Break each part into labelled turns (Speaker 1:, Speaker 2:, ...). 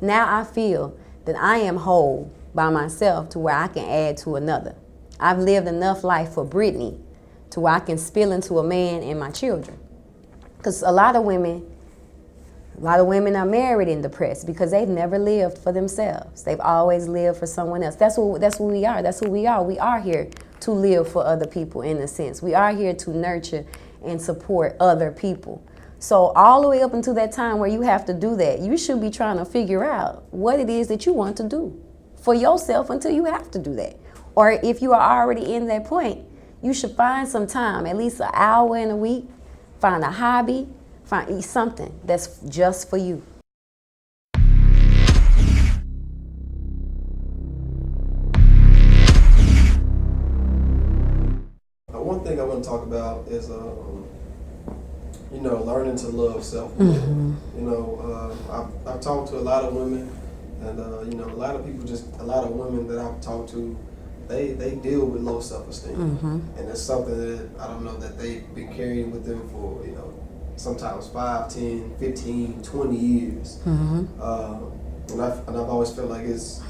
Speaker 1: Now I feel that I am whole by myself to where I can add to another. I've lived enough life for Brittany to where I can spill into a man and my children. Because a lot of women are married and depressed because they've never lived for themselves. They've always lived for someone else. That's who we are. That's who we are. We are here to live for other people in a sense. We are here to nurture and support other people. So all the way up until that time where you have to do that, you should be trying to figure out what it is that you want to do for yourself until you have to do that. Or if you are already in that point, you should find some time, at least an hour in a week, find a hobby, find something that's just for you.
Speaker 2: One thing I want to talk about is, learning to love self more. I've talked to a lot of women, and a lot of women that I've talked to, they deal with low self-esteem, and it's something that I don't know that they've been carrying with them for sometimes 5, 10, 15, 20 years. And I've always felt like it's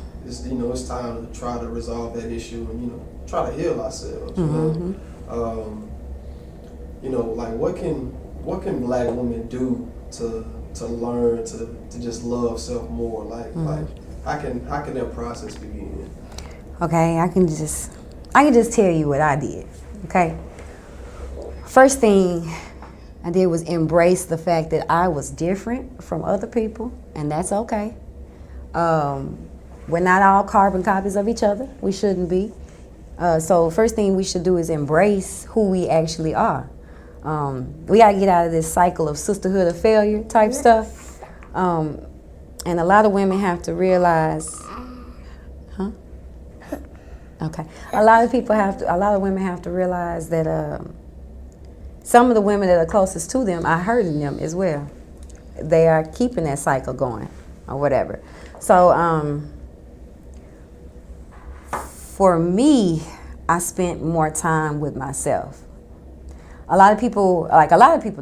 Speaker 2: time to try to resolve that issue and try to heal ourselves. Like what can Black women do to learn to just love self more? Like how can that process begin?
Speaker 1: Okay, I can just tell you what I did. Okay, first thing I did was embrace the fact that I was different from other people, and that's okay. We're not all carbon copies of each other. We shouldn't be. So first thing we should do is embrace who we actually are. We gotta get out of this cycle of sisterhood of failure type stuff. And a lot of women have to realize, Okay. A lot of women have to realize that some of the women that are closest to them are hurting them as well. They are keeping that cycle going or whatever. So for me, I spent more time with myself. A lot of people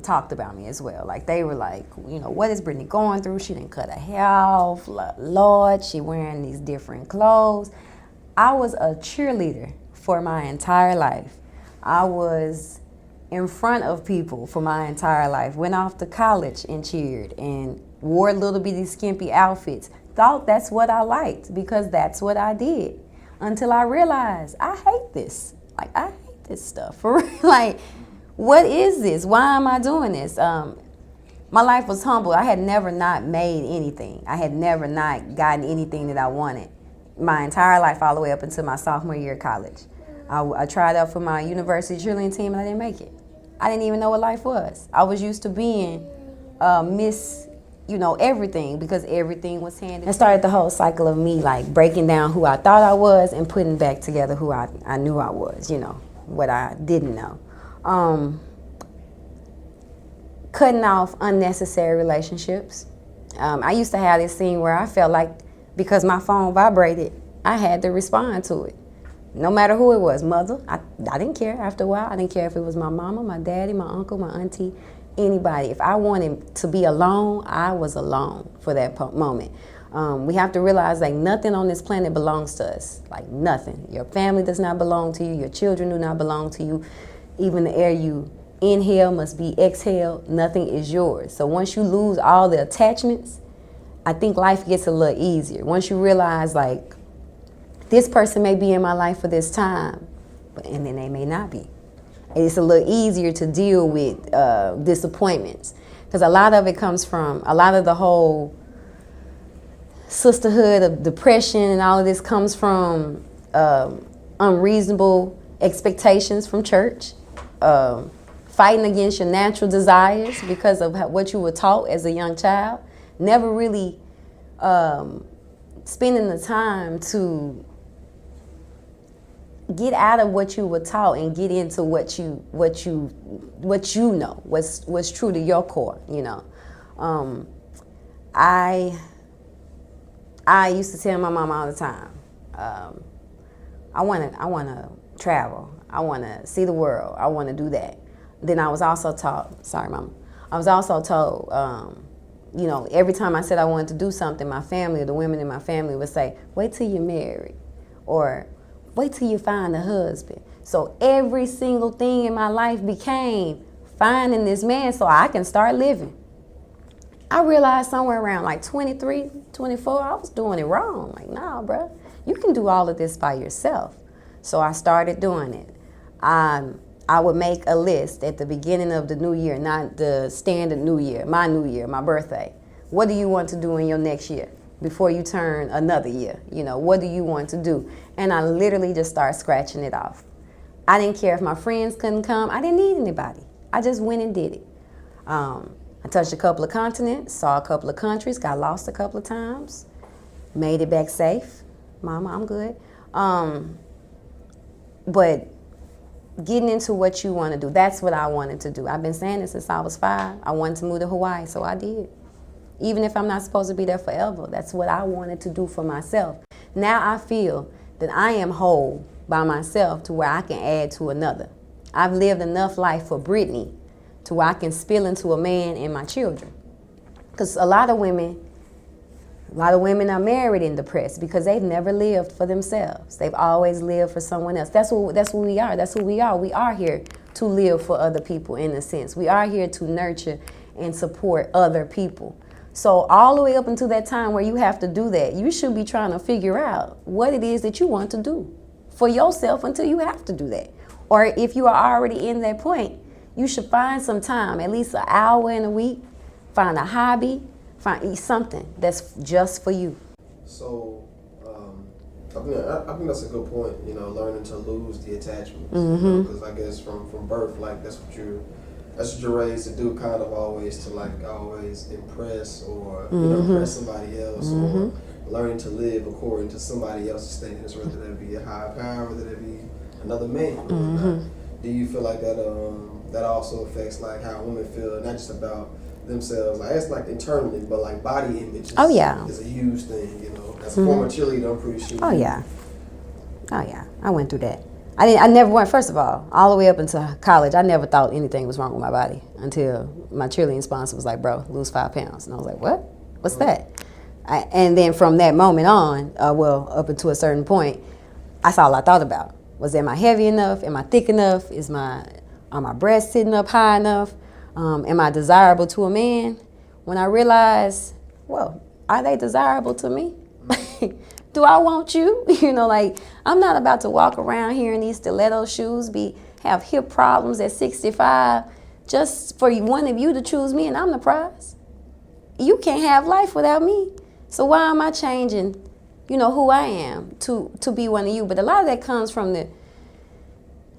Speaker 1: talked about me as well. Like they were like, what is Brittany going through? She didn't cut her hair off. Lord, she wearing these different clothes. I was a cheerleader for my entire life. I was in front of people for my entire life. Went off to college and cheered and wore little bitty skimpy outfits. Thought that's what I liked because that's what I did. Until I realized I hate this. Like I hate this stuff. For real. Like, what is this? Why am I doing this? My life was humble. I had never not made anything. I had never not gotten anything that I wanted. My entire life, all the way up until my sophomore year of college. I tried out for my university cheerleading team and I didn't make it. I didn't even know what life was. I was used to being Miss, everything because everything was handed. It started the whole cycle of me like breaking down who I thought I was and putting back together who I knew I was, what I didn't know. Cutting off unnecessary relationships. I used to have this thing where I felt like because my phone vibrated, I had to respond to it. No matter who it was, mother, I didn't care after a while. I didn't care if it was my mama, my daddy, my uncle, my auntie, anybody. If I wanted to be alone, I was alone for that moment. We have to realize like nothing on this planet belongs to us, like nothing. Your family does not belong to you. Your children do not belong to you. Even the air you inhale must be exhaled. Nothing is yours. So once you lose all the attachments, I think life gets a little easier. Once you realize like, this person may be in my life for this time, and then they may not be. It's a little easier to deal with disappointments because a lot of it comes from, a lot of the whole sisterhood of depression and all of this comes from unreasonable expectations from church, fighting against your natural desires because of what you were taught as a young child, never really spending the time to get out of what you were taught and get into what you know, what's true to your core. I used to tell my mom all the time, I want to travel. I want to see the world. I want to do that. Then I was also taught, sorry, Mama. I was also told, you know, every time I said I wanted to do something, my family or the women in my family would say, wait till you're married, or wait till you find a husband. So every single thing in my life became finding this man so I can start living. I realized somewhere around like 23, 24, I was doing it wrong. Like, nah, bro, you can do all of this by yourself. So I started doing it. I would make a list at the beginning of the new year, not the standard new year, my birthday. What do you want to do in your next year before you turn another year? You know, what do you want to do? And I literally just started scratching it off. I didn't care if my friends couldn't come. I didn't need anybody. I just went and did it. I touched a couple of continents, saw a couple of countries, got lost a couple of times, made it back safe. Mama, I'm good. But getting into what you want to do, that's what I wanted to do. I've been saying this since I was 5. I wanted to move to Hawaii, so I did. Even if I'm not supposed to be there forever, that's what I wanted to do for myself. Now I feel that I am whole by myself to where I can add to another. I've lived enough life for Brittany to where I can spill into a man and my children. Because a lot of women are married and depressed because they've never lived for themselves. They've always lived for someone else. That's who we are. That's who we are. We are here to live for other people in a sense. We are here to nurture and support other people. So all the way up until that time where you have to do that, you should be trying to figure out what it is that you want to do for yourself until you have to do that. Or if you are already in that point, you should find some time, at least an hour in a week, find a hobby, find something that's just for you.
Speaker 2: So, I think that's a good point. You know, learning to lose the attachment. Because I guess from birth, like that's what you're raised to do. Kind of always impress or impress somebody else, or learning to live according to somebody else's standards, whether that be a higher power, whether that be another man. Do you feel like that also affects like how women feel, not just about themselves, like it's like internally, but like body image is a huge thing, you know. As a former cheerleader, I'm pretty sure.
Speaker 1: Oh yeah, I went through that. I never went, first of all the way up until college, I never thought anything was wrong with my body until my cheerleading sponsor was like, bro, lose 5 pounds. And I was like, what? What's that? And then from that moment on, up until a certain point, that's all I thought about. Am I heavy enough? Am I thick enough? Are my breasts sitting up high enough? Am I desirable to a man? When I realized, well, are they desirable to me? Do I want you? You know, like, I'm not about to walk around here in these stiletto shoes, have hip problems at 65, just for one of you to choose me and I'm the prize. You can't have life without me. So why am I changing, who I am to be one of you? But a lot of that comes from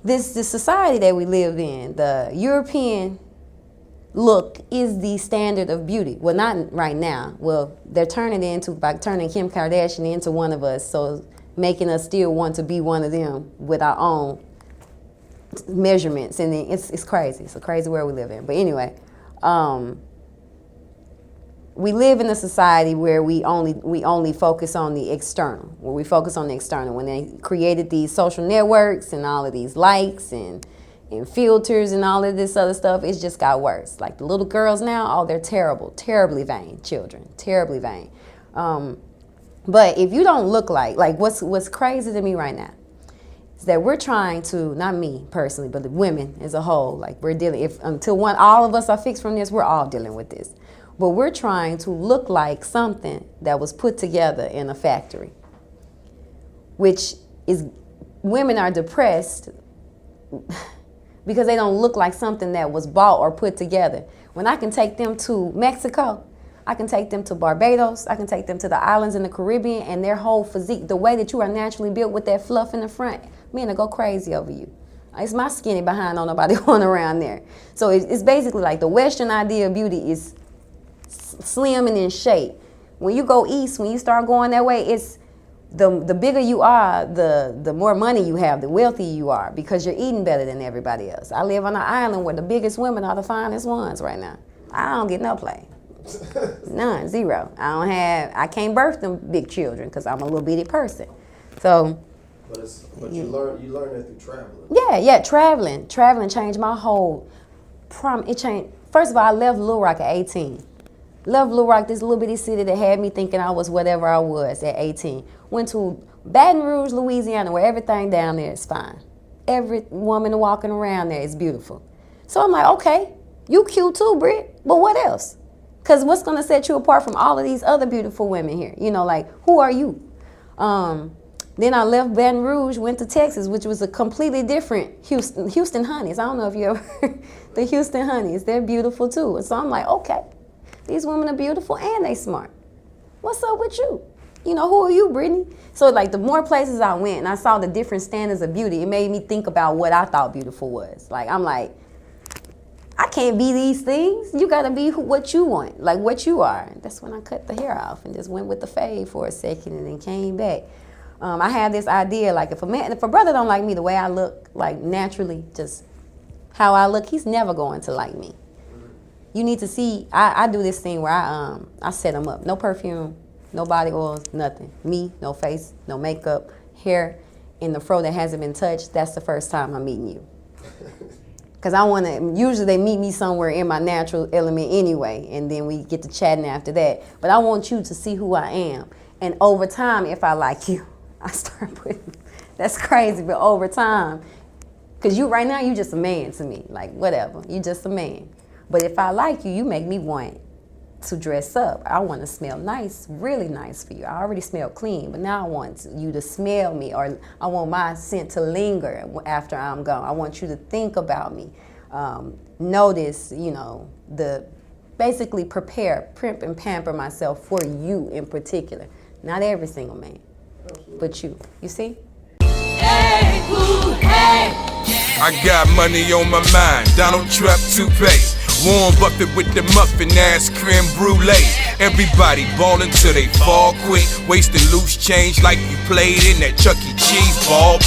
Speaker 1: this society that we live in. The European look is the standard of beauty. Well, not right now. Well, they're turning it into, by turning Kim Kardashian into one of us, so making us still want to be one of them with our own measurements. And it's crazy. It's a crazy world we live in. But anyway, we live in a society where we only focus on the external. Where we focus on the external. When they created these social networks and all of these likes and filters and all of this other stuff, it's just got worse. Like the little girls now, they're terribly vain children, terribly vain. But if you don't look like what's crazy to me right now is that we're trying to, not me personally, but the women as a whole, like we're dealing, all of us are fixed from this, we're all dealing with this. But we're trying to look like something that was put together in a factory, which is, women are depressed because they don't look like something that was bought or put together. When I can take them to Mexico, I can take them to Barbados, I can take them to the islands in the Caribbean, and their whole physique, the way that you are naturally built with that fluff in the front, men will go crazy over you. It's my skinny behind, on nobody going around there. So it's basically like the Western idea of beauty is slim and in shape. When you go east, when you start going that way, it's the bigger you are, the more money you have, the wealthier you are, because you're eating better than everybody else. I live on an island where the biggest women are the finest ones right now. I don't get no play. None, zero. I can't birth them big children because I'm a little bitty person. So.
Speaker 2: But you learn that through traveling.
Speaker 1: Yeah, traveling changed my whole. It changed. First of all, I left Little Rock at 18. Left Little Rock, this little bitty city that had me thinking I was whatever I was at 18. Went to Baton Rouge, Louisiana, where everything down there is fine. Every woman walking around there is beautiful. So I'm like, okay, you cute too, Britt, but what else? Because what's going to set you apart from all of these other beautiful women here? You know, like, who are you? Then I left Baton Rouge, went to Texas, which was a completely different Houston Honeys. I don't know if you ever heard the Houston Honeys. They're beautiful too. And so I'm like, okay, these women are beautiful and they smart. What's up with you? You know, who are you, Brittany? So like the more places I went and I saw the different standards of beauty, it made me think about what I thought beautiful was. Like, I'm like, I can't be these things. You gotta be what you want, like what you are. And that's when I cut the hair off and just went with the fade for a second and then came back. I had this idea, like if a brother don't like me the way I look, like naturally, just how I look, he's never going to like me. You need to see, I do this thing where I set him up. No perfume, no body oils, nothing. Me, no face, no makeup, hair in the fro that hasn't been touched. That's the first time I'm meeting you. Because I want to, usually they meet me somewhere in my natural element anyway, and then we get to chatting after that. But I want you to see who I am. And over time, if I like you, I start putting, that's crazy, but over time, because you right now, you just a man to me, like whatever, you just a man. But if I like you, you make me want to dress up. I want to smell nice, really nice for you. I already smell clean, but now I want you to smell me, or I want my scent to linger after I'm gone. I want you to think about me. Notice, you know, basically prepare, primp and pamper myself for you in particular. Not every single man, but you. You see?
Speaker 3: Hey, ooh, hey. I got money on my mind, Donald Trump toupee. Warren Buffett with the muffin ass creme brulee. Everybody ballin' till they fall quick, wasting loose change like you played in that Chuck E. Cheese ball.